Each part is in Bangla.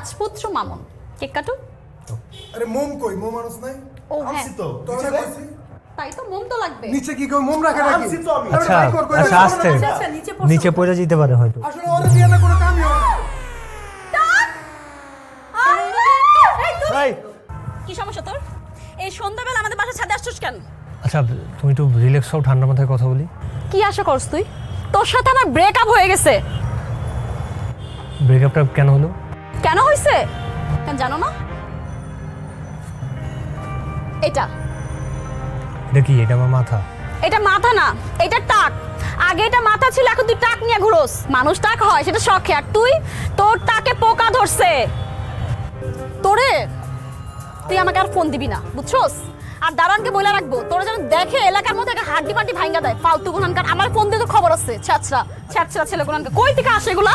রাজপুত্র মামুন। কেক কাটো। আরে মোম কই? মোম আনছ নাই? ও হ্যাঁ, আসছি তো তোরা কইছি তাই তো মোম তো লাগবে। নিচে কি কই মোম রাখে নাকি? আসছি তো আমি। আচ্ছা আচ্ছা আস্তে আচ্ছা, নিচে পড়ে যেতে পারে হয়তো। আসলে ওরে দিয়ে না কোনো কামই হয় না। ভাই কি সমস্যা তোর? এই সন্ধ্যাবেলা আমাদের বাসার ছাদে আসছিস কেন? আচ্ছা তুমি একটু রিল্যাক্স হও, ঠান্ডা মাথায় কথা বলি। কি আশা করছ তুই? তোর সাথে আমার ব্রেকআপ হয়ে গেছে। ব্রেকআপটা কেন হলো? কেন হইছে? কেন জানো না? এটা এটা কি? এটা আমার মাথা। এটা মাথা না, এটা টাক। আগে এটা মাথা ছিল, এখন তুই টাক নিয়ে ঘুরোস। মানুষ টাক হয় সেটা শখে, আর তোর টাকে পোকা ধরছে। তুই আমাকে আর ফোন দিবি না, বুঝছস? আর দারোয়ানকে বলে রাখবো, তোরা যেন দেখে এলাকার মধ্যে একটা হাড্ডি পাড্ডি ভাঙ্গা দেয়। ফালতু গুনানকার, আমার ফোন দিয়ে তো খবর আছে। ছ্যাচরা ছেলে গুনানকার। কই থেকে আসে এগুলা?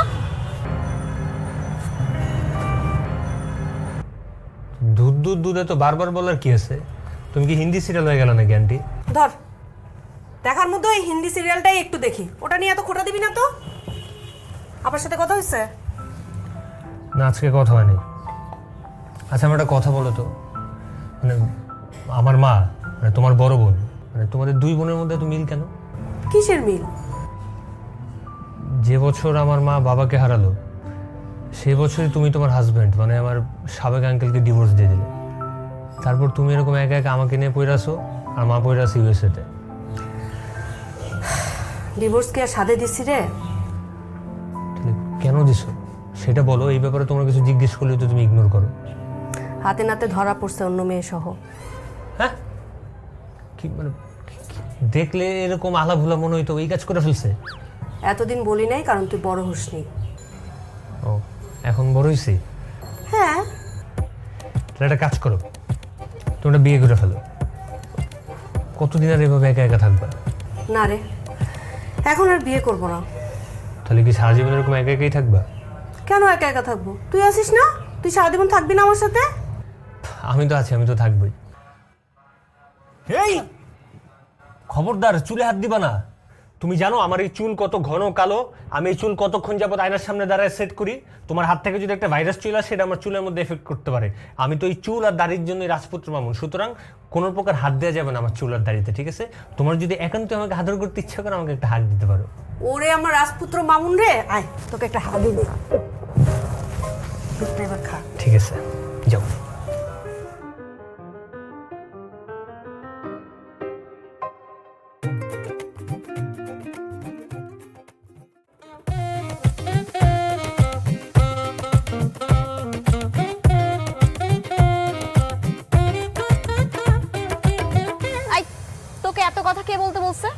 দুধে তো বারবার বলার কি আছে? তুমি কি হিন্দি সিরিয়াল হয়ে গেল নাকি আন্টি? ধর, দেখার মধ্যে ওই হিন্দি সিরিয়ালটাই একটু দেখি, ওটা নিয়ে এত খোটা দিবি না তো। আপনার সাথে কথা হয়েছে? না, আজকে কথা হয়নি। আচ্ছা আমার একটা কথা বলো তো, মানে আমার মা, মানে তোমার বড় বোন, মানে তোমাদের দুই বোনের মধ্যে এত মিল কেন? কিসের মিল? যে বছর আমার মা বাবাকে হারালো সেই বছরই তুমি তোমার হাজব্যান্ড মানে আমার সাবেক আঙ্কেলকে ডিভোর্স দিয়ে দিলে। তারপর তুমি এরকম একা একা আমাকে নিয়ে পড়ে আসো, আর মা পড়ে আসো ইউএসএতে। ডিভোর্স কি আর সাধে দিছি রে? তাহলে কেন দিছো সেটা বলো। এই ব্যাপারে তোমার কিছু জিজ্ঞেস করলে তো তুমি ইগনোর করো। হাতে নাতে ধরা পড়ছে অন্য মেয়ে সহ। হ্যাঁ কি মানে দেখলে এরকম আলাভুলা মনে হইতো এই কাজ করে ফেলছে? এতদিন বলি নাই কারণ তুই বড় হসনি। ও এখন বড় হয়েছি? হ্যাঁ। তাহলে একটা কাজ করো, তোমরা বিয়ে করে ফেলো। কতদিন আর এভাবে একা একা থাকবা? না রে, এখন আর বিয়ে করব না। তাহলে কি সারা জীবন এরকম একা একাই থাকবা? কেন একা একা থাকবো? তুই আসিস না? তুই সারা জীবন থাকবি না আমার সাথে? আমি তো আছি, আমি তো থাকবোই। এই খবরদার, চুলে হাত দিবা না। তুমি জানো আমার এই চুল কত ঘন কালো? আমি এই চুল কতক্ষণ যাবত আয়নার সামনে দাঁড়ায় সেট করি। তোমার হাত থেকে যদি একটা ভাইরাস চলে আসে সেটা আমার চুলের মধ্যে এফেক্ট করতে পারে। আমি তো এই চুল আর দাড়ির জন্য রাজপুত্র মামুন, সুতরাং কোনো প্রকার হাত দেওয়া যাবে না আমার চুল আর দাড়িতে, ঠিক আছে? তোমার যদি একান্ত আমাকে আদর করতে ইচ্ছা করে আমাকে একটা হাত দিতে পারো। ওরে আমার রাজপুত্র মামুন রে, আয় তোকে একটা হাত দিই। এবার খা। ঠিক আছে, যাও। তোকে এত কথা কে বলতে বলছে?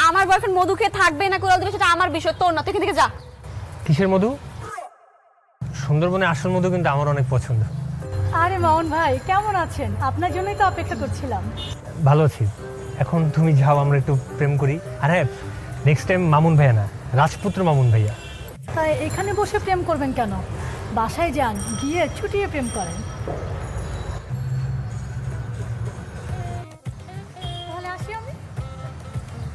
আমার বয়ফ্রেন্ড মধু খেয়ে থাকবে না কোলাল দিবে সেটা আমার বিষয়, তোর না। তুই এখান থেকে যা। কিসের মধু? সুন্দরবনে আসল মধু কিন্তু আমার অনেক পছন্দ। আরে মামুন ভাই, কেমন আছেন? আপনার জন্যই তো অপেক্ষা করছিলাম। ভালো আছি। এখন তুমি যাও, আমরা একটু প্রেম করি। আর হ্যাঁ, নেক্সট টাইম মামুন ভাইয়া না, রাজপুত্র মামুন ভাইয়া। তাই এখানে বসে প্রেম করবেন কেন? বাসায় যান, গিয়ে ছুটিয়ে প্রেম করেন। তাহলে আসি আমি।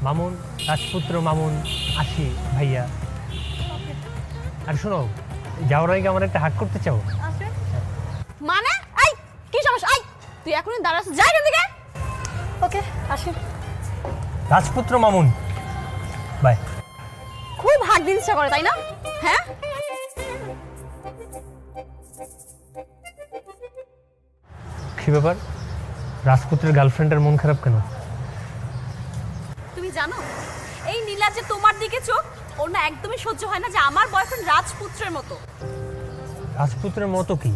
মামুন, রাজপুত্র মামুন, আসি ভাইয়া। আর শোনো, যাওয়ার আগে আমার একটা হাক করতে চাও? আসেন। মানে আই কি সমস্যা? আই তুই এখনই দাঁড়াস, যা এখান থেকে। ওকে, আসেন। রাজপুত্র মামুন, বাই। খুব হাত দিতে ইচ্ছা করে তাই না? হ্যাঁ, কি ব্যাপার? রাজপুত্রের গার্লফ্রেন্ডের মন খারাপ কেন? তুমি জানো এই নীলা যে তোমার দিকে চোখ, ওর না একদমই সহ্য হয় না যে আমার বয়ফ্রেন্ড রাজপুত্রের মতো। রাজপুত্রের মতো কি?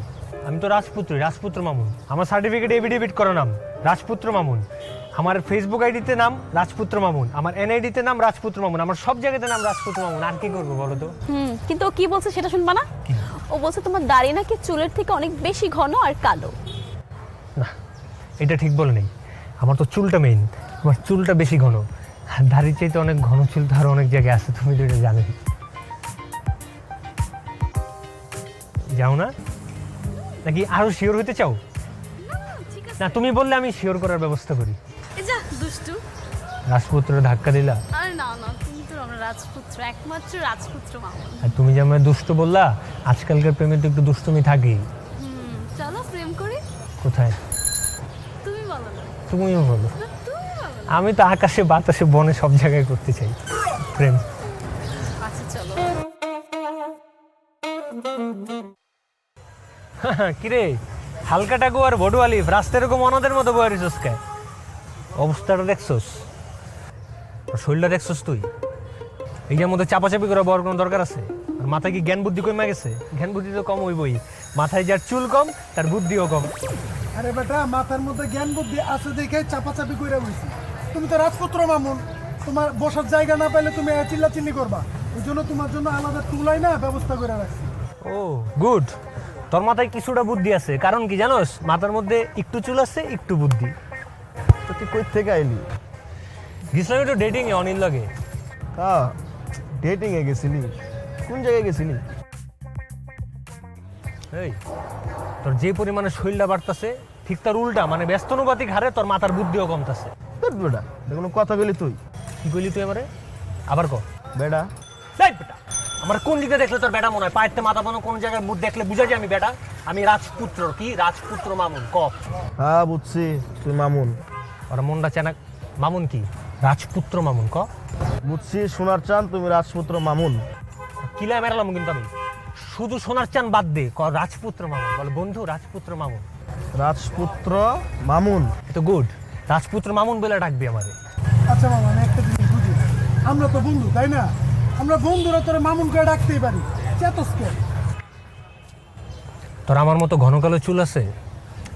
আমি তো রাজপুত্র, রাজপুত্র মামুন। আমার সার্টিফিকেট এফিডেভিট করা নাম রাজপুত্র মামুন। আমার ফেসবুক আইডিতে নাম রাজপুত্র মামুন, আমার এনআইডিতে নাম রাজপুত্র মামুন, আমার সব জায়গাতে নাম রাজপুত্র মামুন। আর কি করবো বলো তো? কিন্তু ও কি বলছে সেটা শুনবা না? ও বলছে তোমার দাড়ি নাকি চুলের থেকে অনেক বেশি ঘন আর কালো। না, এটা ঠিক বলে নেই। আমার তো চুলটা মেইন, আমার চুলটা বেশি ঘন। আর দাড়ির চাইতে অনেক ঘন চুল তো আরো অনেক জায়গায় আছে, তুমি তো এটা জানো। যাও না? নাকি আরো শিওর হতে চাও? না, তুমি বললে আমি শিওর করার ব্যবস্থা করি। এই যা দুষ্টু। রাজপুত্র ধাক্কা দিলা। আরে না না, তুমি তো আমরা রাজপুত্র, একমাত্র রাজপুত্র মামুন। আর তুমি যে আমায় দুষ্ট বললা, আজকালকার প্রেমে তো একটু দুষ্টুমি থাকেই। চলো প্রেম করি। কোথায়? তুমি বলো না। তুমিও বলো। তুমি বলো। আমি তো আকাশে বাতাসে বনে সব জায়গায় করতে চাই প্রেম। আচ্ছা চলো। কিরে হালকা টাকু আর ভডু আলিফ রাস্তা এরকম অনাদের মতো বয়ে রেছিস কে? অবস্থাটা দেখছস? আর শরীরটা দেখছস তুই? এইটার মধ্যে চাপাচাপি করে বড় কোনো দরকার আছে? আর মাথায় কি জ্ঞান বুদ্ধি কমে গেছে? জ্ঞান বুদ্ধি তো কম হইবই। মাথায় যার চুল কম তার বুদ্ধিও কম। আরে বেটা, মাথার মধ্যে জ্ঞান বুদ্ধি আছে দেখে চাপাচাপি কইরা বইছি। তুমি তো রাজপুত্র মামুন, তোমার বসার জায়গা না পাইলে তুমি চিল্লাচিল্লি করবা। ওই জন্য তোমার জন্য আলাদা টুলাই না ব্যবস্থা করে রাখছি। ও গুড, তোর মাথায় কিছুটা বুদ্ধি আছে। কারণ কি জানোস? মাথার মধ্যে একটু চুল আছে, একটু বুদ্ধি। তো তুই কই থেকে আইলি? গেছিলাম একটু ডেটিং এ অনিল লগে। হ্যাঁ, ডেটিং এ গেছিলি? কোন জায়গায় গেছিলি? এই তোর যে পরিমাণে শরীরটা বাড়তাছে ঠিক তার উল্টা, মানে ব্যস্তানুপাতিক হারে তোর মাথার বুদ্ধিও কমতাছে। তোর বেটা, এটা কোনো কথা বলি তুই? কি কইলি তুই আমারে? আবার ক। বেটা এই বেটা, আমার কোন দিকে দেখলে তোর বেটা মনে হয়? পায়েতে মাথা বানো কোন জায়গায় মুখ দেখলে বুঝা যায় আমি বেটা? আমি রাজপুত্র। কি রাজপুত্র মামুন? ক। হ্যাঁ বুঝছি, তুই মামুন। আর মনটা চেনা। মামুন কি? রাজপুত্র মামুন। ক। বুঝছি সোনার চান, তুমি রাজপুত্র মামুন। কিলা মেরালাম কিন্তু আমি। শুধু সোনার চান বাদ দে, ক রাজপুত্র মামুন। বল বন্ধু রাজপুত্র মামুন। রাজপুত্র মামুন। এ তো গুড। রাজপুত্র মামুন বলে ডাকবি আমারে। আচ্ছা মামা, আমি একটা জিনিস বুঝি, আমরা তো বন্ধু তাই না? আমরা বন্ধুরা তোরে মামুন করে ডাকতেই পারি, চেতসকে। তোর আমার মতো ঘন কালো চুল আছে,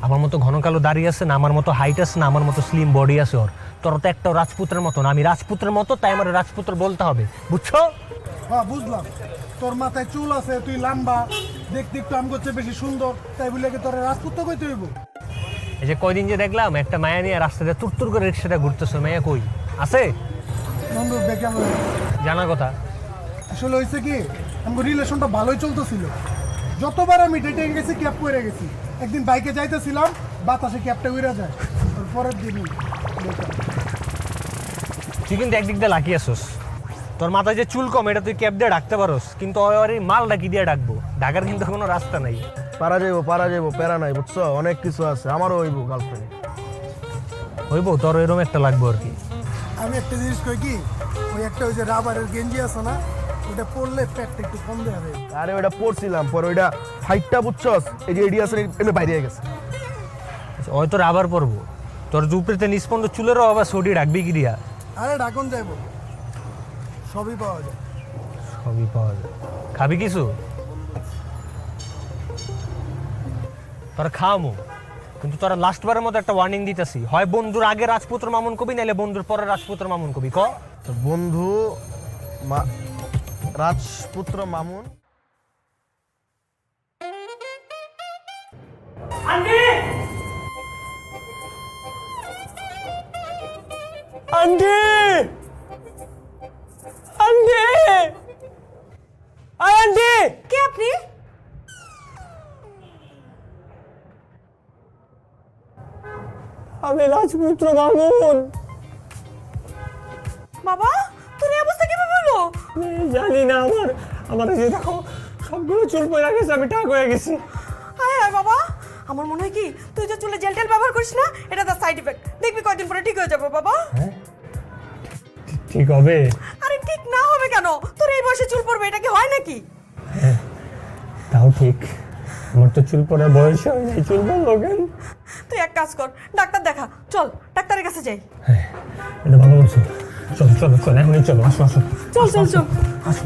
আমার মতো ঘন কালো দাড়ি আছে না, আমার মতো হাইট আছে না, আমার মতো স্লিম বডি আছে ওর। তোর তো একটাও রাজপুত্রের মতো না। আমি রাজপুত্রের মতো, তাই আমার রাজপুত্র বলতে হবে, বুঝছো? হ্যাঁ বুঝলাম, তোর মাথায় চুল আছে, তুই লম্বা, দেখতে একটু আমগো চেয়ে বেশি সুন্দর, তাই বলে কি তোর রাজপুত্র কইতে হইব? এই যে কয়দিন যে দেখলাম একটা মায়া নিয়ে রাস্তাতে তুরতুর করে রিক্সাটা ঘুরতেছে, মায়া কই আছে? বন্ধু দেখে আমার জানার কথা। আসলে হয়েছে কি, আমগো রিলেশনটা ভালোই চলতেছিল। যতবার আমি ডেটিং গেছি ক্যাব করে গেছি। একদিন বাইকে যাইতেছিলাম, বাতাসে ক্যাবটা উড়ে যায়। ওর পরের দিনই তুই কিন্তু একদিক দিয়ে লাকি আসোস। তোর মাথায় যে চুল কম এটা তুই ক্যাব দিয়ে ডাকতে পারোস, কিন্তু ওর এই মালটা কি দিয়ে ডাকবো? ডাকার কিন্তু কোনো রাস্তা নাই। পারা যাইবো, প্যারা নাই, বুঝছো? অনেক কিছু আছে, আমারও হইব গার্লফ্রেন্ড। হইব তোর এরকম একটা লাগবো আর কি। আমি একটা জিনিস কই কি, ওই একটা ওই যে রাবারের গেঞ্জি আছে না, ওটা পরলে পেটটা একটু কম দেওয়া যায়। আরে ওইটা পড়ছিলাম, পরে ওইটা হাইটটা বুঝছস, এই যে এডিয়া আছে এমনি বাইরে গেছে। ওই তোর আবার পড়বো। তোর জুপড়িতে নিষ্পন্দ চুলেরও আবার সডি ডাকবি কি দিয়া? আরে ডাকন যাইব, সবই পাওয়া যায়। সবই পাওয়া যায়। খাবি কিছু? তোরা খাওয়ামো, কিন্তু তোরা লাস্টবারের মতো একটা ওয়ার্নিং দিতেছি, হয় বন্ধুর আগে রাজপুত্র মামুন কবি, নাইলে বন্ধুর পরে রাজপুত্র মামুন কবি। ক। তো বন্ধু রাজপুত্র মামুন। আন্টি, আন্টি, আন্টি, কে আপনি? আমি রাজপুত্র মামুন। বাবা, তোর এই অবস্থা কিভাবে হলো? জানি না, আমার যে দেখো সবগুলো চুল পড়ে গেছে, আমি টাক হয়ে গেছি। হায় হায় বাবা, আমার মনে হয় কি তুই যে চুলে জেল টেল ব্যবহার করিস না, এটা তার সাইড ইফেক্ট। দেখবি কয়দিন পরে ঠিক হয়ে যাবে বাবা। ঠিক হবে? আরে ঠিক না হবে কেন? তোর এই বয়সে চুল পড়বে, এটা কি হয় নাকি? তাও ঠিক, আমার তো চুল পড়ার বয়স হয় নাই, চুল পড়লো কেন? তুই এক কাজ কর, ডাক্তার দেখা। চল ডাক্তারের কাছে যাই। এটা ভালো বলছো। চলো চলো চলো, এখনই চলো, আসো আসো। চল চল চল। আসো।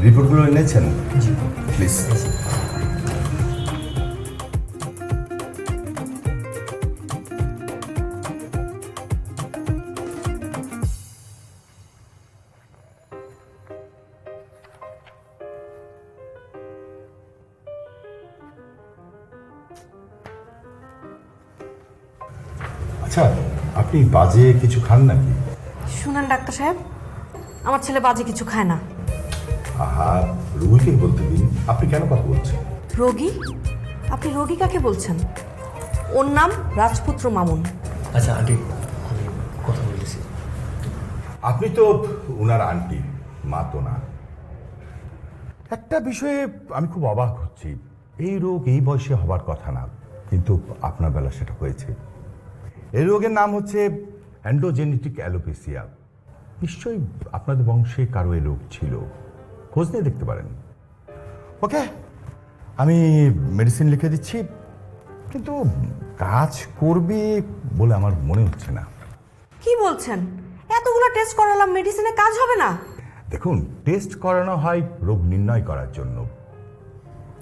রিপোর্টগুলো এনেছেন? জি প্লিজ। আচ্ছা, আপনি বাজে কিছু খান নাকি? শুনেন ডাক্তার সাহেব, আমার ছেলে বাজে কিছু খায় না। আহা, রোগীকে বলতে দিন, আপনি কেন কথা বলছেন? রোগী? আপনি রোগী কাকে বলছেন? ওর নাম রাজপুত্র মামুন। আচ্ছা আন্টি, আমি কথা বলতেছি। আপনি তো ওনার আন্টি, মা তো না। একটা বিষয়ে আমি খুব অবাক হচ্ছি, এই রোগ এই বয়সে হবার কথা না, কিন্তু আপনার বেলা সেটা হয়েছে। এই রোগের নাম হচ্ছে অ্যান্ড্রোজেনেটিক অ্যালোপেসিয়া। নিশ্চয়ই আপনাদের বংশে কারো এই রোগ ছিল, খোঁজ নিয়ে দেখতে পারেন। ওকে, আমি মেডিসিন লিখে দিচ্ছি, কিন্তু কাজ করবে বলে আমার মনে হচ্ছে না। কি বলছেন? এতগুলো টেস্ট করালাম, মেডিসিনে কাজ হবে না? দেখুন, টেস্ট করানো হয় রোগ নির্ণয় করার জন্য,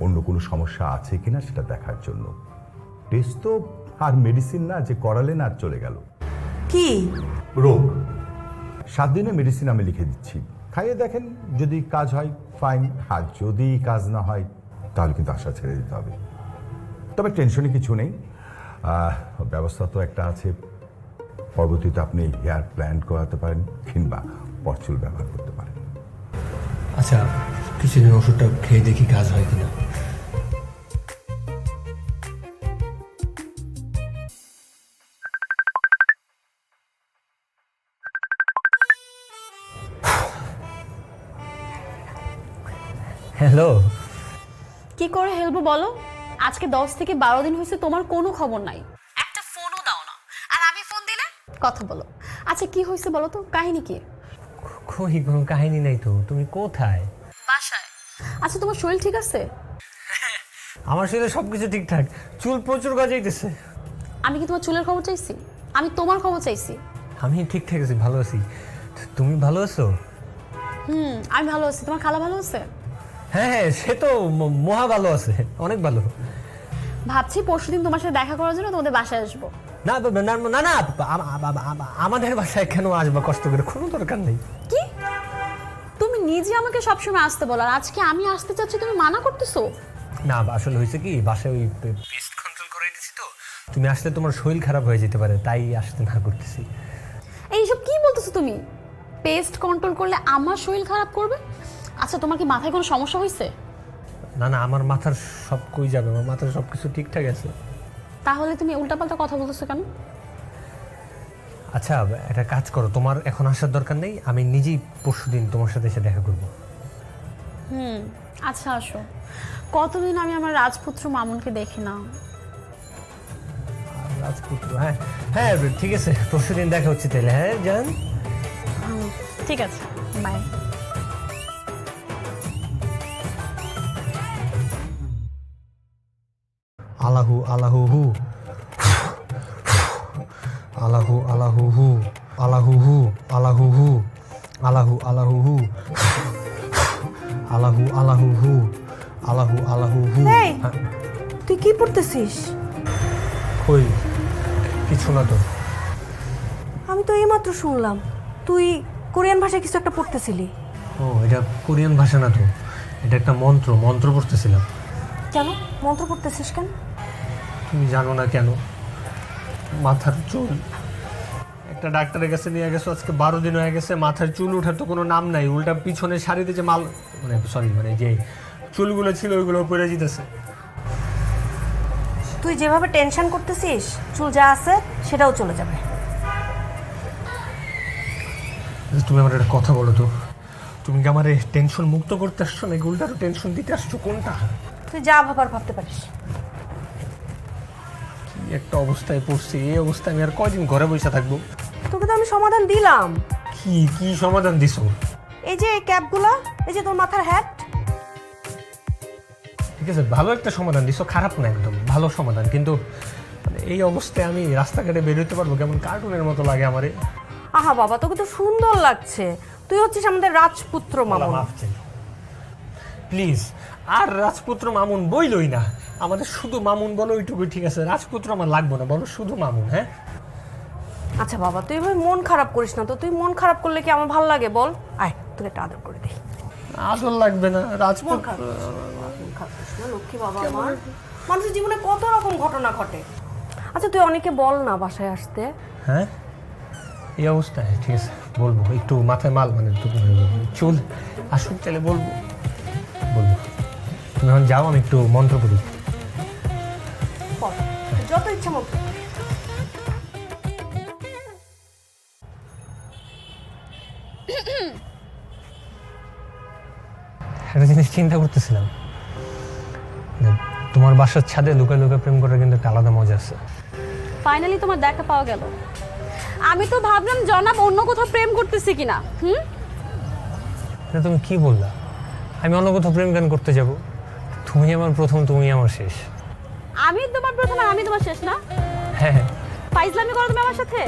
অন্য কোনো সমস্যা আছে কিনা সেটা দেখার জন্য। টেস্ট তো আর মেডিসিন না যে করালেন আর চলে গেল। কি রোগ 7 দিনের মেডিসিন আমি লিখে দিচ্ছি, খাইয়ে দেখেন, যদি কাজ হয় ফাইন, আর যদি কাজ না হয় তাহলে কিন্তু আশা ছেড়ে দিতে হবে। তবে টেনশনে কিছু নেই, ব্যবস্থা তো একটা আছে। পরবর্তীতে আপনি হেয়ার প্ল্যান করাতে পারেন কিংবা পরচুল ব্যবহার করতে পারেন। আচ্ছা, কিছুদিন ওষুধটা খেয়ে দেখি কাজ হয় কিনা। হ্যালো। কি করে হেল্প বলো? আজকে 10 থেকে 12 দিন হয়েছে তোমার কোনো খবর নাই, একটা ফোনও দাও না, আর আমি ফোন দিলে কথা বলো। আচ্ছা কি হয়েছে বলো তো, কাহিনী কি? কই কোনো কাহিনী নাই তো। তুমি কোথায়? বাসায়। আচ্ছা তোমার শরীর ঠিক আছে? আমার শরীরে সবকিছু ঠিকঠাক, চুল প্রচুর গজাইতেছে। আমি কি তোমার চুলের খবর চাইছি? আমি তোমার খবর চাইছি। আমি ঠিকঠাক আছি, ভালো আছি। তুমি ভালো আছো? আমি ভালো আছি। তোমার খালা ভালো আছে? হ্যাঁ হ্যাঁ, সে তো মহা ভালো আছে, অনেক ভালো। ভাবছি পরশুদিন তোমার সাথে দেখা করার জন্য তোমাদের বাসায় আসবো। না না না না, আমাদের বাসায় কেন আসবা কষ্ট করে? কোনো দরকার নেই। কি তুমি নিজে আমাকে সবসময় আসতে বলো, আর আজকে আমি আসতে চাচ্ছি তুমি মানা করতেছো? না, আসলে হয়েছে কি, বাসায় ওই পেস্ট কন্ট্রোল করে দিছি তো, তুমি আসলে তোমার শরীর খারাপ হয়ে যেতে পারে, তাই আসতে না করতেছি। এইসব কি বলতেছো তুমি? পেস্ট কন্ট্রোল করলে আমার শরীর খারাপ করবে? আচ্ছা তোমার কি মাথায় কোনো সমস্যা হয়েছে? না না, আমার মাথার সব কই যাবে, আমার মাথার সব কিছু ঠিকঠাক আছে। তাহলে তুমি উল্টাপাল্টা কথা বলতেছো কেন? আচ্ছা একটা কাজ করো, তোমার এখন আসার দরকার নেই, আমি নিজেই পরশুদিন তোমার সাথে এসে দেখা করবো। আচ্ছা আসো। কতদিন আমি আমার রাজপুত্র মামুনকে দেখি না। রাজপুত্র, হ্যাঁ হ্যাঁ ঠিক আছে, পরশুদিন দেখা হচ্ছে তাহলে। হ্যাঁ যান। ঠিক আছে, বাই। আলাহু আলাহু হু, আলাহু আলাহু হু, আলাহু হু, আলাহু হু, আলাহু আলাহু হু, আলাহু আলাহু হু, আলাহু আলাহু হু। এই, তুই কি পড়তেছিস? কই কিছু না তো। আমি তো এইমাত্র শুনলাম তুই কোরিয়ান ভাষায় কিছু একটা পড়তেছিলি। ও, এটা কোরিয়ান ভাষা না তো, এটা একটা মন্ত্র পড়তেছিলাম। কেন মন্ত্র পড়তেছিস কেন? তুমি জানো না কেন? মাথার চুল, একটা ডাক্তারের কাছে নিয়ে গেছো, আজকে 12 দিন হয়ে গেছে, মাথার চুল ওঠার তো কোনো নাম নাই, উল্টা পিছনে শাড়িতে যে যে চুলগুলো ছিল ওইগুলো পড়ে যেতেছে। তুই যেভাবে টেনশন করতেছিস, চুল যা আছে সেটাও চলে যাবে। তুমি আমার একটা কথা বলো তো, তুমি কি আমার টেনশন মুক্ত করতে আসছো নাকি উল্টারও টেনশন দিতে আসছো, কোনটা? তুই যা ভাবার ভাবতে পারিস। কি একটা অবস্থায় পড়ছি, এই অবস্থায় আমি আর কয়দিন ঘরে বসে থাকবো? তোকে তো আমি সমাধান দিলাম। কি সমাধান দিছো? এই যে এই ক্যাপগুলো, এই যে তোর মাথার হ্যাট। ঠিক আছে, ভালো একটা সমাধান দিছো, খারাপ না, একদম ভালো সমাধান, কিন্তু মানে এই অবস্থায় আমি রাস্তাঘাটে বেরোতে পারবো? কেমন কার্টুনের মতো লাগে আমারে। আহা বাবা, তোকে তো সুন্দর লাগছে। তুই হচ্ছিস আমাদের রাজপুত্র মামুন। প্লিজ, আর রাজপুত্র মামুন বইলই না, আমাদের শুধু মামুন বলো, ওইটুকুই ঠিক আছে। রাজপুত্র আমার লাগবো না, বলো শুধু মামুন। হ্যাঁ আচ্ছা বাবা, তুই এভাবে মন খারাপ করিস না তো। তুই মন খারাপ করলে কি আমার ভালো লাগে বল? আয় তোকে একটা আদর করে দিই। আদর লাগবে না, রাজপুত্র। লক্ষ্মী বাবা আমার। মানুষের জীবনে কত রকম ঘটনা ঘটে। আচ্ছা তুই অনেকে বল না বাসায় আসতে। হ্যাঁ এই অবস্থায় ঠিক আছে বলবো, একটু মাথায় মাল মানে চুল আসুক তাহলে বলবো। তুমি এখন যাও, আমি একটু মন্ত্র পড়ি। যত ইচ্ছা মতো। একটা জিনিস চিন্তা করতেছিলাম, যে তোমার বাসার ছাদে লুকা লুকা প্রেম করার কিন্তু একটা আলাদা মজা আছে। ফাইনালি তোমার দেখা পাওয়া গেল। আমি তো ভাবলাম জনাব অন্য কোথাও প্রেম করতেছি কিনা। এটা তুমি কি বললা? আমি অন্য কোথাও প্রেম গান করতে যাব? তুমি আমার প্রথম, তুমি আমার শেষ। আমি তোমার প্রথম আর আমি তোমার শেষ না? হ্যাঁ হ্যাঁ। ফাইজলামি করো তুমি আমার সাথে?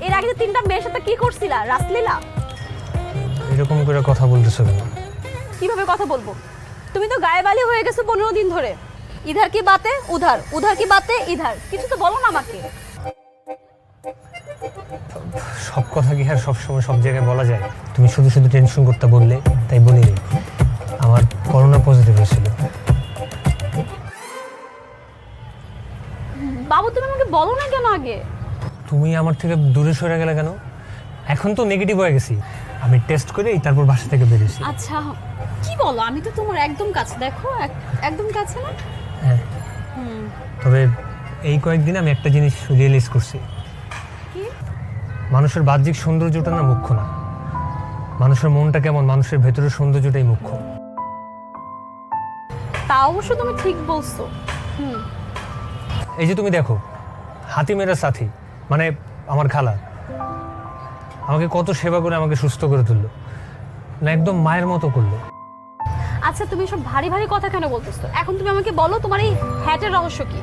এর আগে যে 3টা মেয়ের সাথে কি করছিলা? রাসলীলা? এরকম করে কথা বলতেছো কেন? কিভাবে কথা বলবো? তুমি তো গায়ে বালি হয়ে গেছো 15 দিন ধরে। ইধার কি বাতে উধার, উধার কি বাতে ইধার। কিছু তো বলো না আমাকে। সব কথা কি আর সবসময় সব জায়গায় বলা যায়? তুমি শুধু শুধু টেনশন করতে বললে, তাই বলি নি। আমার করোনা পজিটিভ হয়েছিল। বাবু তুমি আমাকে বলো না কেন আগে? তুমি আমার থেকে দূরে সরে গেলে কেন? এখন তো নেগেটিভ হয়ে গেছি। আমি টেস্ট করেই তারপর বাসা থেকে বেরিয়েছি। আচ্ছা কি বলো? আমি তো তোমার একদম কাছে, দেখো একদম কাছে না? হ্যাঁ। তবে এই কয়েকদিন আমি একটা জিনিস রিয়েলাইজ করছি। কি? মানুষের বাহ্যিক সৌন্দর্যটা না মুখ্য না, মানুষের মনটা কেমন, মানুষের ভেতরের সৌন্দর্যটাই মুখ্য। তা অবশ্য তুমি ঠিক বলছো। এই যে তুমি দেখো, হাতিমেরা সাথী মানে আমার খালা আমাকে কত সেবা করে আমাকে সুস্থ করে তুললো, না একদম মায়ের মতো করলো। আচ্ছা তুমি সব ভারী ভারী কথা কেন বলতেছো? এখন তুমি আমাকে বলো তোমার এই হ্যাটের রহস্য কি?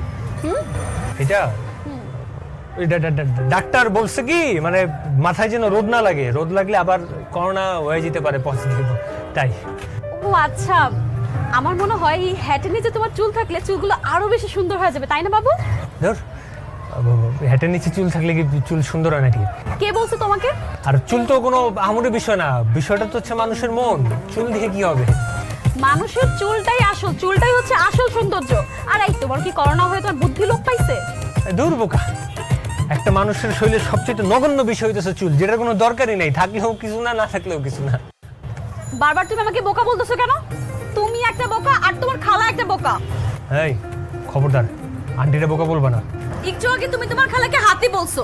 এটা ওই ডাক্তার বলছে কি, মানে মাথায় যেন রোদ না লাগে, রোদ লাগলে আবার করোনা হয়ে যেতে পারে পজিটিভ, তাই। ও আচ্ছা, আমার মনে হয় এই হ্যাটের নিচে তোমার চুল থাকলে চুলগুলো আরো বেশি সুন্দর হয়ে যাবে, তাই না বাবু? ধর, হ্যাটের নিচে চুল থাকলে কি চুল সুন্দর হয় নাকি? কে বলছে তোমাকে? আর চুল তো কোনো আহামরি বিষয় না, বিষয়টা তো হচ্ছে মানুষের মন। চুল দিয়ে কি হবে? মানুষের চুলটাই আসল, চুলটাই হচ্ছে আসল সৌন্দর্য। আর এই তোমার কি করোনা হয়ে তোমার বুদ্ধি লোপ পাইছে? দূর বোকা, একটা মানুষের শরীরের সবচেয়ে নগণ্য বিষয় হইতেছে চুল, যেটার কোনো দরকারই নেই, থাকলেও কিছু না, না থাকলেও কিছু না। বারবার তুমি আমাকে বোকা বলতেছো কেন? তুমি একটা বোকা আর তোমার খালা একটা বোকা। এই খবরদার, আন্টিটা বোকা বলবা না। একটু আগে তুমি তোমার খালাকে হাতি বলছো,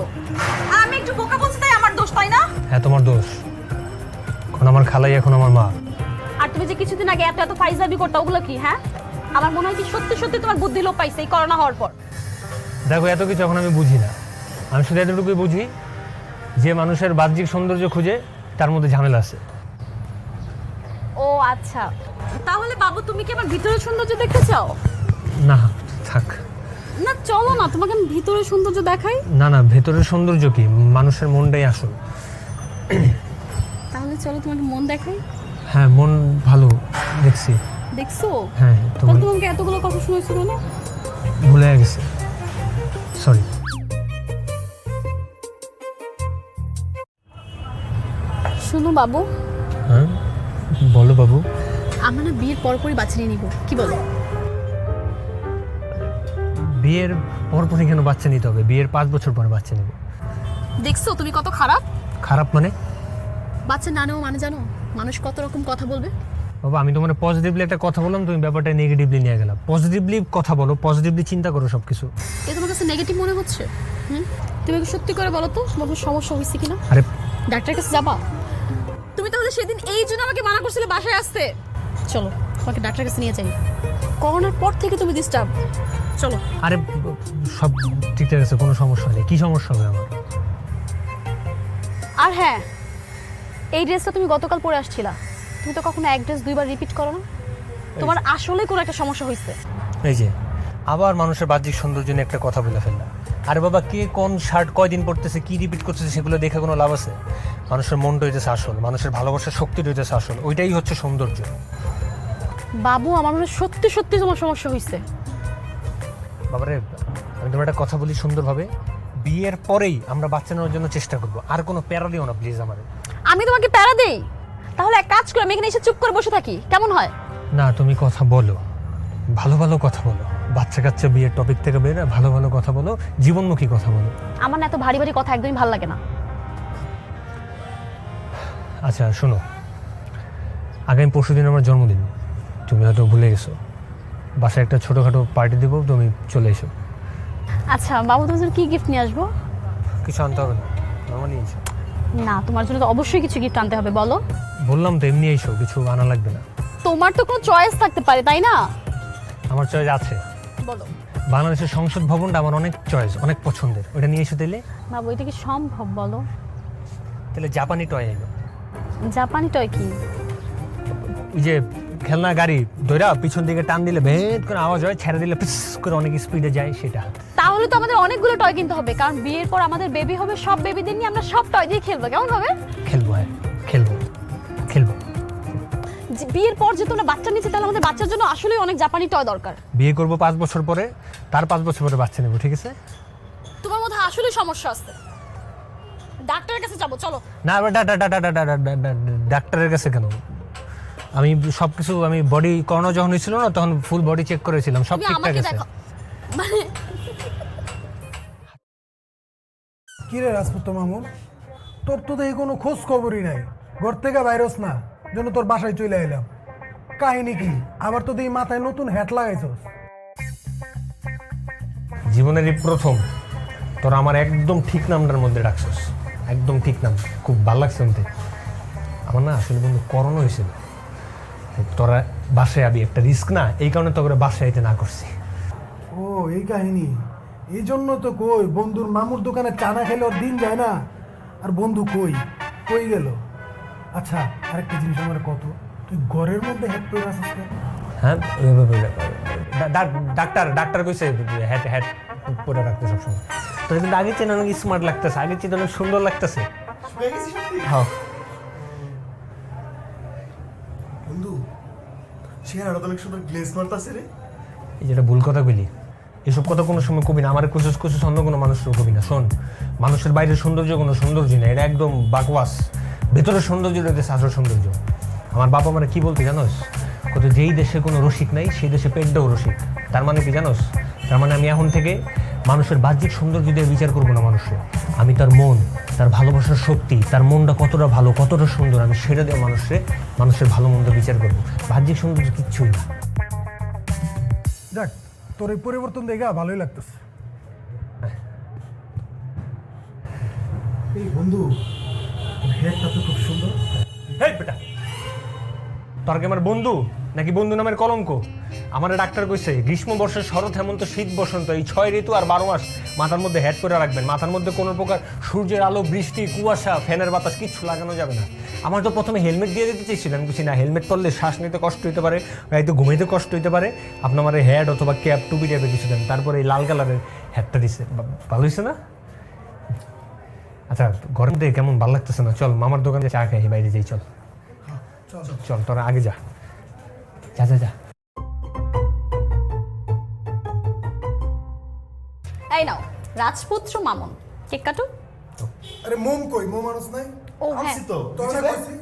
আর আমি একটু বোকা বলছি, তাই আমার দোষ, তাই না? হ্যাঁ তোমার দোষ। এখন আমার খালাই, এখন আমার মা। আর তুমি যে কিছুদিন আগে এত এত ফাইজলামি করতে, ওগুলো কি? হ্যাঁ, আমার মনে হয় কি সত্যি সত্যি তোমার বুদ্ধি লোপ পাইছে এই করোনা হওয়ার পর। দেখো, এত কিছু এখন আমি বুঝি না, আমি শুধু এতটুকুই বুঝি যে মানুষের বাহ্যিক সৌন্দর্য খুঁজে তার মধ্যে ঝামেলা আছে। ও আচ্ছা, তাহলে বাবু তুমি কি আমার ভিতরের সৌন্দর্য দেখতে চাও? না থাক না চলো না, তোমাকে আমি ভিতরের সৌন্দর্য দেখাই। না না, ভেতরের সৌন্দর্য কি? মানুষের মনটাই আসল। তাহলে চলো তোমাকে মন দেখাই। হ্যাঁ, মন ভালো দেখছি। দেখছো? হ্যাঁ, তাহলে তোমাকে এতগুলো কথা শুনেছো কেন? ভুলে গেছে, সরি। শুনো বাবু। হ্যাঁ বলো বাবু। আমরা না বিয়ের পরপরই বাচ্চা নিয়ে নিব, কি বলো? বিয়ের পরপরই কেন বাচ্চা নিতে হবে? বিয়ের 5 বছর পরে বাচ্চা নেব। দেখছো তুমি কত খারাপ? খারাপ মানে? বাচ্চা না নেও মানে জানো মানুষ কত রকম কথা বলবে? বাবা, আমি তোমার পজিটিভলি একটা কথা বললাম, তুমি ব্যাপারটা নেগেটিভলি নিয়ে গেলাম। পজিটিভলি কথা বলো, পজিটিভলি চিন্তা করো সবকিছু। এ তোমার কাছে নেগেটিভ মনে হচ্ছে? তুমি কি সত্যি করে বলো তো তোমার কোনো সমস্যা হয়েছে কিনা? আরে ডাক্তারের কাছে যাবা? তুমি তাহলে সেদিন এই জন্য আমাকে মানা করছিলে বাসায় আসতে। চলো তোমাকে ডাক্তারের কাছে নিয়ে যাই। করোনার পর থেকে তুমি ডিস্টার্ব। চলো। আরে সব ঠিক আছে, কোনো সমস্যা নেই। কি সমস্যা হবে আমার? আর হ্যাঁ, এই ড্রেসটা তুমি গতকাল পরে আসছিলা, তুমি তো কখনো এক ড্রেস দুইবার রিপিট করো না। তোমার আসলে কোনো একটা সমস্যা হয়েছে। এই যে আবার মানুষের বাহ্যিক সৌন্দর্য নিয়ে একটা কথা বলে ফেললাম। আরে বাবা, কে কোন শার্ট কয়দিন পরতেছে, কি রিপিট করতেছে, সেগুলো দেখে কোনো লাভ আছে? মানুষের মনটা হইতেছে আসল, মানুষের ভালোবাসার শক্তিটা হইতেছে আসল, ওইটাই হচ্ছে সৌন্দর্য। বাবু, আমার মনে হয় সত্যি সত্যি তোমার সমস্যা হয়েছে। বাবারে, আমি তোমার একটা কথা বলি সুন্দরভাবে, বিয়ের পরেই আমরা বাচ্চা নেওয়ার জন্য চেষ্টা করবো, আর কোনো প্যারা দিও না প্লিজ আমারে। আমি তোমাকে প্যারা দেই? তাহলে এক কাজ করে আমি এখানে এসে চুপ করে বসে থাকি, কেমন হয়? না, তুমি কথা বলো, ভালো ভালো কথা বলো, বাচ্চা কাচ্চা বিয়ের টপিক থেকে বেরো, ভালো ভালো কথা বলো, জীবনমুখী কথা বলো। আমার না এত ভারী ভারী কথা একদমই ভালো লাগে না। আচ্ছা শোনো, আগামী পরশুদিন আমার জন্মদিন, তুমি হয়তো ভুলে গেছো। বাসায় একটা ছোটোখাটো পার্টি দেবো, তুমি চলে এসো। আচ্ছা বাবু, তোমার জন্য কি গিফট নিয়ে আসবো? কিছু আনতে হবে না, নর্মালি এসো। না, তোমার জন্য তো অবশ্যই কিছু গিফট আনতে হবে, বলো। বললাম তো এমনি এসো, কিছু আনা লাগবে না। তোমার তো কোনো চয়েস থাকতে পারে তাই না? আমার চয়েস আছে। বলো। বাংলাদেশের সংসদ ভবনটা আমার অনেক চয়েস, অনেক পছন্দের, ওইটা নিয়ে এসে দিলে। মা বইটা কি সম্ভব বলো? তাহলে জাপানি টয় এলো, জাপানি টয় কি? ওই যে খেলনা গাড়ি ধইরা পিছন দিকে টান দিলে ভেদ করে আওয়াজ হয়, ছেড়ে দিলে পিস করে অনেক স্পিডে যায় সেটা। তাহলে তো আমাদের অনেকগুলো টয় কিনতে হবে, কারণ বিয়ের পর আমাদের বেবি হবে, সব বেবিদের নিয়ে আমরা সব টয় দিয়ে খেলবো, কেমন হবে? খেলবো, হ্যাঁ খেলবো খেলবো। বিয়ের পর যে তোমরা বাচ্চা নিচ্ছে, তাহলে আমাদের বাচ্চার জন্য আসলেই অনেক জাপানি টয় দরকার। বিয়ে করবো 5 বছর পরে, তার 5 বছর পরে বাচ্চা নেবো, ঠিক আছে? তোমার মধ্যে আসলেই সমস্যা আছে, ডাক্তারের কাছে যাবো, চলো। না ডাক্তারের কাছে কেন? আমি সব কিছু, আমি বডি করোনা যখন হয়েছিল না, তখন ফুল বডি চেক করেছিলাম, সব তুমি ঠিকঠাক আমাকে আছে। দেখো, মানে কি রে রাজপুত্র মামুন, তোর তো দেখি কোনো খোঁজ খবরই নাই, ঘর থেকে ভাইরাস না, জন্য তোর বাসায় চলে এলাম। কাহিনী কি? আবার তো দেখি মাথায় নতুন হ্যাট লাগাইছস। জীবনের এই প্রথম তোরা আমার একদম ঠিক নামটার মধ্যে ডাকছস, একদম ঠিক নাম, খুব ভালো লাগছে শুনতে। আমার না আসলে বন্ধু করোনা হয়েছিল, তোরা বাসায় আবি, একটা রিস্ক না, এই কারণে তোকে বাসায় আইতে না করছি। ও এই কাহিনী, এই জন্য তো কই বন্ধুর মামুর দোকানে চানা খেলে ওর দিন যায় না, আর বন্ধু কই কই গেল। আচ্ছা আরেকটা জিনিস আমার কত, তুই ঘরের মধ্যে হ্যাট পরে আসিস কেন? হ্যাঁ ডাক্তার কইছে হ্যাট হ্যাট পরে রাখতে সবসময়। তোর কিন্তু আগে চেয়ে অনেক স্মার্ট লাগতেছে, আগে চেয়ে অনেক সুন্দর লাগতেছে। হ্যাঁ বন্ধু চেহারাটা তো অনেক সুন্দর গ্লেজ মারতাছে রে। এই যেটা ভুল কথা কইলি, এসব কথা কোনো সময় কবি না, আমার কুচুস কুচুস অন্য কোনো মানুষের কবি না। শোন, মানুষের বাইরের সৌন্দর্য কোনো সৌন্দর্য না, এটা একদম বাকওয়াস। ভেতরের সৌন্দর্য রয়েছে আসল সৌন্দর্য। আমার বাবা মানে কি বলতে জানোস, কত যেই দেশে কোনো রসিক নাই সেই দেশে পেটটাও রসিক। তার মানে কি জানোস, তার মানে আমি এখন থেকে মানুষের বাহ্যিক সৌন্দর্য দিয়ে বিচার করবো না মানুষের, আমি তার মন, তার ভালোবাসার শক্তি, তার মনটা কতটা ভালো, কতটা সুন্দর, আমি সেটা দিয়ে মানুষের ভালো মন্দ বিচার করবো। বাহ্যিক সৌন্দর্য কিচ্ছুই না। যাক, তোর এই পরিবর্তন দেখে ভালোই লাগতেছে। এই বন্ধু, হেয়ারটা তো খুব সুন্দর। হেই বেটা, তোর কি আমার বন্ধু নাকি বন্ধু নামের কলঙ্ক? আমার ডাক্তার কইছে গ্রীষ্ম, বর্ষা, শরৎ, হেমন্ত, শীত, বসন্ত, এই 6 ঋতু আর 12 মাস মাথার মধ্যে হেড করে রাখবেন। মাথার মধ্যে কোনো প্রকার সূর্যের আলো, বৃষ্টি, কুয়াশা, ফ্যানের বাতাস কিচ্ছু লাগানো যাবে না। আমার তো প্রথমে হেলমেট দিয়ে দিতে চেয়েছিলাম, কিছু না, হেলমেট পরলে শ্বাস নিতে কষ্ট হতে পারে, হয়তো ঘুমাইতে কষ্ট হতে পারে, আপনার আমার হেড অথবা ক্যাপ, টুপি টাইপের কিছু দেন। তারপরে এই লাল কালারের হেডটা দিচ্ছে, ভালো হয়েছে না? আচ্ছা, ঘরের মধ্যে কেমন ভালো লাগতেছে না, চল মামার দোকানে চা খাই, বাইরে যাই, চল চল, তোরা আগে যা যা যা যা। এই নাও রাজপুত্র মামুন, কেক কাটো। আরে মোম কই? মোম আনস নাই? ও হ্যাঁ, তোরা কইছি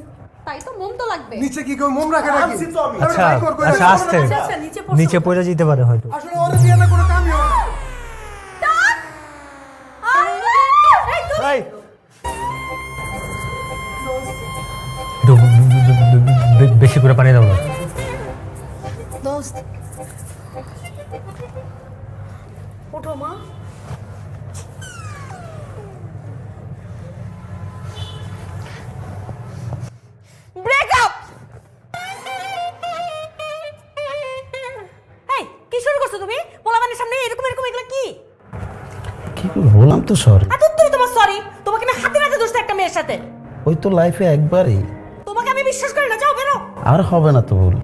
তাই তো মোম তো লাগবে। নিচে কি কই মোম রাখা নাকি? আচ্ছা আচ্ছা, আস্তে নিচে পড়ে যেতে পারে হয়তো। আসলে ওরে দিয়ে না কোনো কামই হয় না। এই, একটু বেশি করে পানি দাও না। দোস্ত ওঠো মা। ব্রেকআপ! এই কি শুরু করছো তুমি? পোলাপানের সামনে এরকম এরকম এগুলো কি? কি করে বললাম তো সরি। আর তুমি তোমার সরি, তোমাকে আমি হাতে নাতে দোষটা একটা মেয়ের সাথে। ওই তো লাইফে একবারই, তোমাকে আমি বিশ্বাস করি না, যাও বেরো। আর হবে না তো ভুল।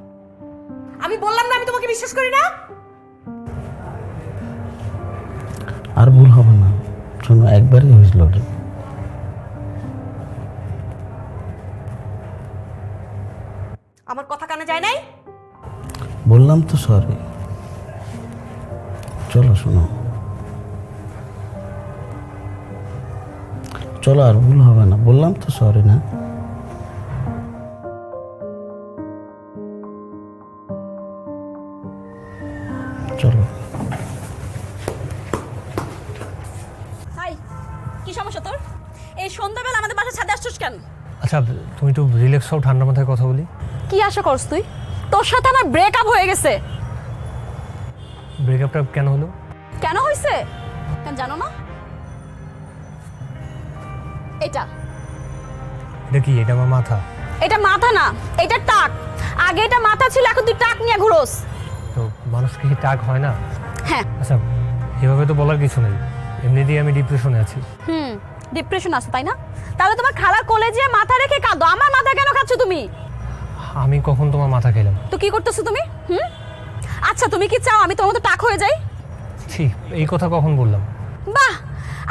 আমি বললাম না আমি তোমাকে বিশ্বাস করি না। আর ভুল হবে না, শোনো একবারই হয়েছিল। আমার কথা কানে যায় নাই? বললাম তো সরি, চলো শোনো, চলো আর ভুল হবে না, বললাম তো সরি না। চলো। হাই, কি সমস্যা তোর? এই সন্ধ্যাবেলা আমাদের বাসার ছাদে আসছিস কেন? আচ্ছা তুমি একটু রিল্যাক্স হও, ঠান্ডা মাথায় কথা বলি। কি আশা করছ তুই? তোর সাথে আমার ব্রেকআপ হয়ে গেছে। ব্রেকআপটা কেন হলো? কেন হইছে কেন জানো না? এটা এটা কি? এটা আমার মাথা। এটা মাথা না, এটা টাক। আগে এটা মাথা ছিল, এখন তুই টাক নিয়ে ঘুরোস। তো মানুষ কি টাক হয় না? হ্যাঁ। আচ্ছা, এভাবে তো বলার কিছু নেই, এমনিতেই আমি ডিপ্রেশনে আছি। ডিপ্রেশন আছে তাই না? তাহলে তোমার খালার কলেজে মাথা রেখে কাঁদো, আমার মাথা কেন খাচ্ছ তুমি? আমি কখন তোমার মাথা খেলাম? তো কি করতেছো তুমি? আচ্ছা, তুমি কি চাও আমি তোমার মতো টাক হয়ে যাই? ছি, এই কথা কখন বললাম? বাহ,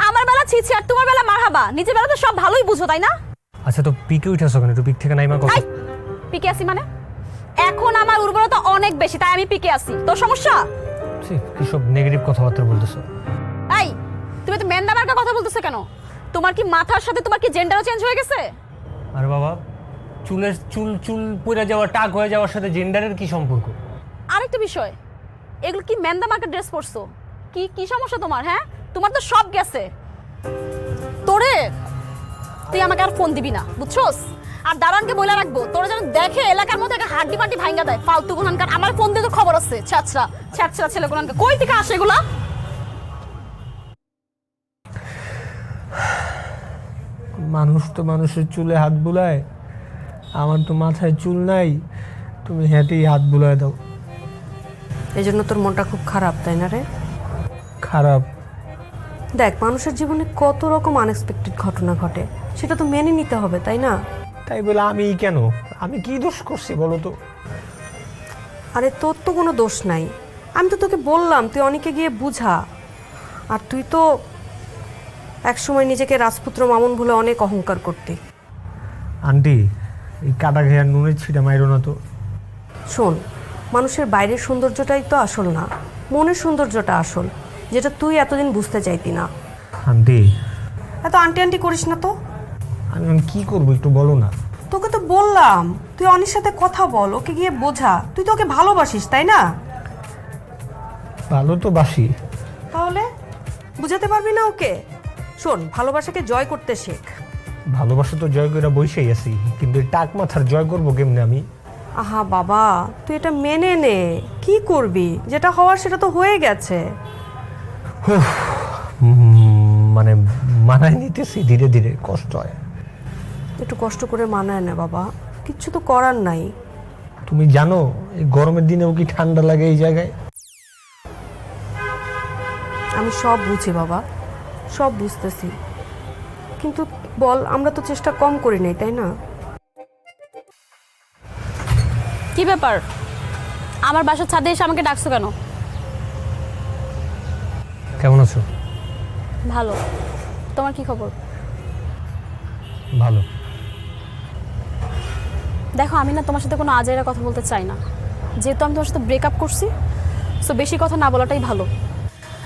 আমার বেলা ছিছি আর তোমার বেলা মারহাবা। নিজের বেলা তো সব ভালোই বুঝো তাই না? আচ্ছা, তো পিকে উঠেছো কেন? একটু পিক থেকে নাইমা কথা। আই, পিকে আসি মানে? এখন আমার উর্বরতা অনেক বেশি, তাই আমি পিকে আসি। তোর সমস্যা? ছি, কি সব নেগেটিভ কথাবার্তা বলতেছো? এই, তুমি তো মেন্দা মার্কা কথা বলতেছো কেন? তোমার কি মাথার সাথে তোমার কি জেন্ডারও চেঞ্জ হয়ে গেছে? আরে বাবা, চুলের চুল চুল পড়ে যাওয়া, টাক হয়ে যাওয়ার সাথে জেন্ডারের কি সম্পর্ক? আরেকটা বিষয়, এগুলো কি মেন্দা মার্কা ড্রেস পরছো? কি কি সমস্যা তোমার? হ্যাঁ, তোমার তো সব গেছে। তোরে, তুই আমাকে আর ফোন দিবি না, বুঝছস? আর দারোয়ানকে বলে রাখবো, তোরা যেন দেখে এলাকার মধ্যে একটা হাড্ডি পাড্ডি ভাঙ্গা দেয়। ফালতু গুনানকার, আমার ফোন দিয়ে তো খবর আছে। ছ্যাচরা ছ্যাচরা ছেলে গুনানকার, কই থেকে আসে এগুলা? মানুষ তো মানুষের চুলে হাত বুলায়, আমার তো মাথায় চুল নাই, তুমি হেঁটেই হাত বুলায় দাও। এই জন্য তোর মনটা খুব খারাপ, তাই না রে? খারাপ? দেখ, মানুষের জীবনে কত রকম আনএক্সপেক্টেড ঘটনা ঘটে, সেটা তো মেনে নিতে হবে, তাই না? তাই বলে আমি কেন? আমি কি দোষ করছি বলো তো? আরে তোর তো কোনো দোষ নাই, আমি তো তোকে বললাম তুই অনেকে গিয়ে বুঝা। আর তুই তো একসময় নিজেকে রাজপুত্র মামুন বলে অনেক অহংকার করতি। আন্টি, এই কাটা ঘেয়ার নুনের ছিটা মাইরো না তো। শোন, মানুষের বাইরের সৌন্দর্যটাই তো আসল না, মনের সৌন্দর্যটা আসল, যেটা তুই এতদিন বুঝতে চাইতি না। আন্টি, এত আন্টি আন্টি করিস না তো। আমি এখন কি করবো একটু বলো না। তোকে তো বললাম তুই অনির সাথে কথা বল, ওকে গিয়ে বোঝা। তুই তো ওকে ভালোবাসিস, তাই না? ভালো তো বাসি। তাহলে বুঝাতে পারবি না ওকে? শোন, ভালোবাসাকে জয় করতে শেখ। ভালোবাসা তো জয় করে বসেই আছি, কিন্তু এই টাক মাথার জয় করবো কেমনে আমি? আহা বাবা, তুই এটা মেনে নে। কি করবি? যেটা হওয়ার সেটা তো হয়ে গেছে। মানে মানায় নিতেছি ধীরে ধীরে, কষ্ট হয়। একটু কষ্ট করে মানায় না বাবা, কিচ্ছু তো করার নাই। তুমি জানো এই গরমের দিনেও কি ঠান্ডা লাগে এই জায়গায়? আমি সব বুঝি বাবা, সব বুঝতেছি, কিন্তু বল, আমরা তো চেষ্টা কম করি নাই, তাই না? কি ব্যাপার, আমার বাসার ছাদে এসে আমাকে ডাকছো কেন? কেমন আছো? ভালো। তোমার কি খবর? ভালো। দেখো, আমি না তোমার সাথে কোনো আজাইরা কথা বলতে চাই না। যেহেতু আমি তোমার সাথে ব্রেকআপ করছি, সো বেশি কথা না বলাটাই ভালো।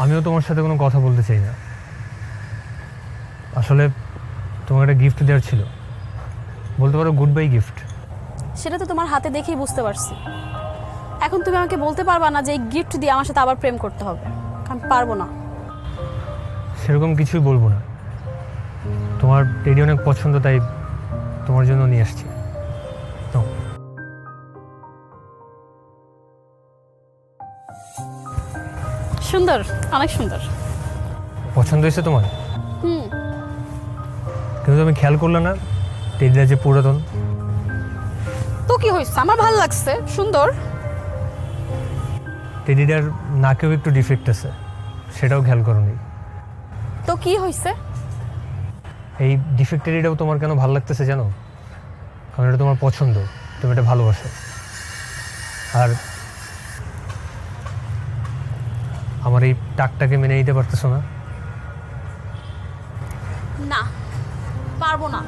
আমিও তোমার সাথে কোনো কথা বলতে চাই না। আসলে তোমাকে একটা গিফট দেওয়ার ছিল, বলতে পারো গুড বাই গিফট। সেটা তো তোমার হাতে দেখেই বুঝতে পারছি। এখন তুমি আমাকে বলতে পারবা না যে এই গিফট দিয়ে আমার সাথে আবার প্রেম করতে হবে? আমি পারবো না। সেরকম কিছুই বলবো না। তোমার টেডি অনেক পছন্দ, তাই তোমার জন্য নিয়ে আসছি। নাও। সুন্দর, অনেক সুন্দর। পছন্দ হয়েছে তোমার? কিন্তু তুমি খেয়াল করলে না টেডিটা যে পুরাতন? তো কি হয়েছে? আমার ভালো লাগছে, সুন্দর। টেডিটার নাকেও একটু ডিফেক্ট আছে, সেটাও খেয়াল করোনি? তো কি হয়েছে? এই ডিফেক্ট টেডিটাও তোমার কেন ভালো লাগতেছে জানো? কারণ এটা তোমার পছন্দ, তুমি এটা ভালোবাসো। আর আমার এই টাকটাকে মেনে নিতে পারতেছো না? না, পারবো না।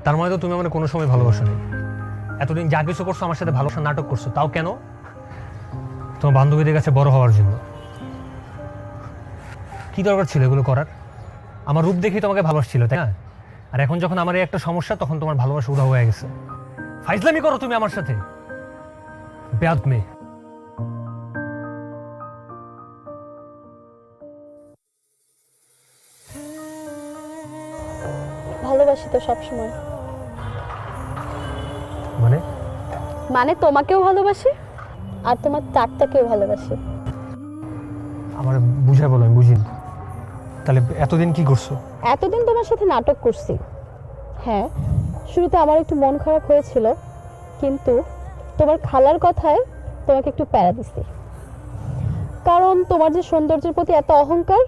তার মানে তো তুমি আমার কোনো সময় ভালোবাসো নি। এতদিন যা কিছু করছো আমার সাথে ভালোবাসা নাটক করছো, তাও কেন? তোমার বান্ধবীদের কাছে বড় হওয়ার জন্য। কি দরকার ছিল এগুলো করার? আমার রূপ দেখেই তোমাকে ভালোবাসছিল, তাই না? আর এখন যখন আমার এই একটা সমস্যা, তখন তোমার ভালোবাসা উধাও হয়ে গেছে। ফাইজলামি করো তুমি আমার সাথে, বেয়াদ মেয়ে। ভালোবাসি তো সবসময়। মানে? মানে তোমাকেও ভালোবাসি আর তোমার টাকটাকেও ভালোবাসি। আমার বুঝাই বলো, আমি বুঝিনি। তাহলে এতদিন কি করছো? এতদিন তোমার সাথে নাটক করছি। হ্যাঁ, শুরুতে আমার একটু মন খারাপ হয়েছিল, কিন্তু তোমার খালার কথায় তোমাকে একটু প্যারা দিছি। কারণ তোমার যে সৌন্দর্যের প্রতি এত অহংকার,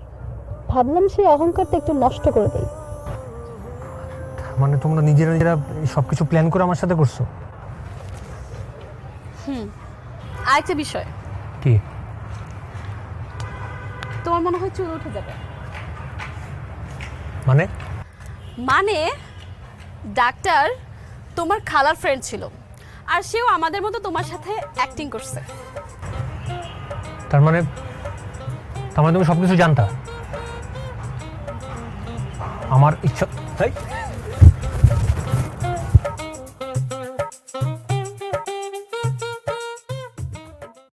ভাবলাম সেই অহংকারটা একটু নষ্ট করে দেই। মানে তোমরা নিজেরা সব কিছু প্ল্যান করে আমার সাথে করছো? আরেকটা বিষয়, কি? তোমার মনে হয় চুল উঠে যাবে। মানে মানে ডাক্তার তোমার খালার ফ্রেন্ড ছিল, আর সেও আমাদের মতো তোমার সাথে অ্যাক্টিং করছে। তার মানে তুমি সবকিছু জানতা? আমার ইচ্ছা